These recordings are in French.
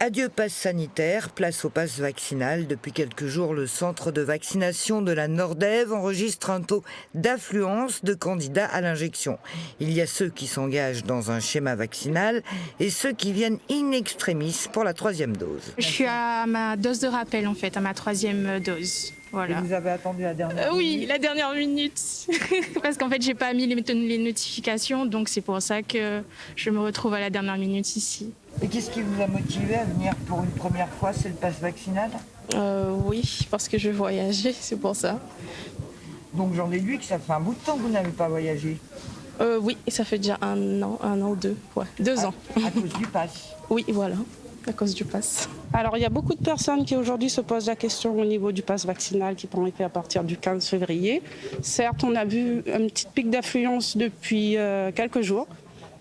Adieu passe sanitaire, place au passe vaccinal. Depuis quelques jours, le centre de vaccination de la Nordève enregistre un taux d'affluence de candidats à l'injection. Il y a ceux qui s'engagent dans un schéma vaccinal et ceux qui viennent in extremis pour la 3e dose. Je suis à ma dose de rappel en fait, à ma 3e dose. Voilà. Et vous avez attendu la dernière minute? Oui, la dernière minute. Parce qu'en fait, j'ai pas mis les notifications, donc c'est pour ça que je me retrouve à la dernière minute ici. Et qu'est-ce qui vous a motivé à venir pour une première fois? C'est le passe vaccinal? Oui, parce que je voyageais, c'est pour ça. Donc j'en déduis que ça fait un bout de temps que vous n'avez pas voyagé. Oui, ça fait déjà un an ou deux. Ouais, 2 ans. À cause du pass. Oui, voilà, à cause du pass. Alors, il y a beaucoup de personnes qui aujourd'hui se posent la question au niveau du pass vaccinal qui prend effet à partir du 15 février. Certes, on a vu un petit pic d'affluence depuis quelques jours.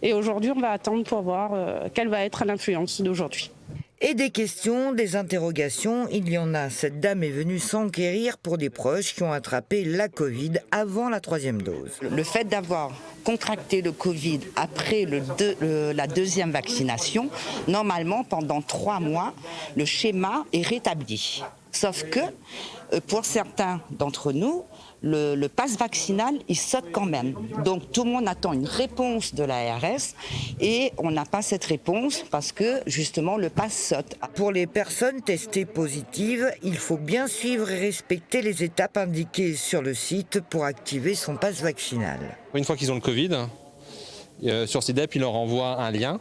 Et aujourd'hui, on va attendre pour voir quelle va être l'influence d'aujourd'hui. Et des questions, des interrogations, il y en a. Cette dame est venue s'enquérir pour des proches qui ont attrapé la Covid avant la 3e dose. Le fait d'avoir contracté le Covid après la 2e vaccination, normalement, pendant 3 mois, le schéma est rétabli. Sauf que, pour certains d'entre nous, le pass vaccinal, il saute quand même. Donc tout le monde attend une réponse de l'ARS et on n'a pas cette réponse parce que justement le pass saute. Pour les personnes testées positives, il faut bien suivre et respecter les étapes indiquées sur le site pour activer son pass vaccinal. Une fois qu'ils ont le Covid, sur CIDEP, ils leur envoient un lien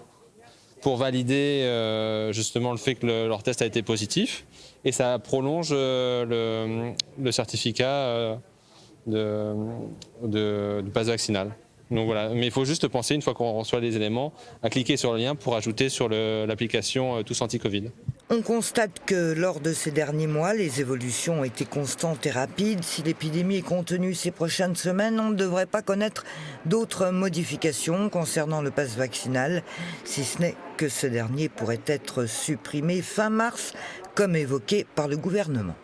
pour valider justement le fait que leur test a été positif et ça prolonge le certificat du pass vaccinal. Donc voilà. Mais il faut juste penser, une fois qu'on reçoit les éléments, à cliquer sur le lien pour ajouter sur l'application Tous Anti-Covid. On constate que lors de ces derniers mois, les évolutions ont été constantes et rapides. Si l'épidémie est contenue ces prochaines semaines, on ne devrait pas connaître d'autres modifications concernant le pass vaccinal, si ce n'est que ce dernier pourrait être supprimé fin mars, comme évoqué par le gouvernement.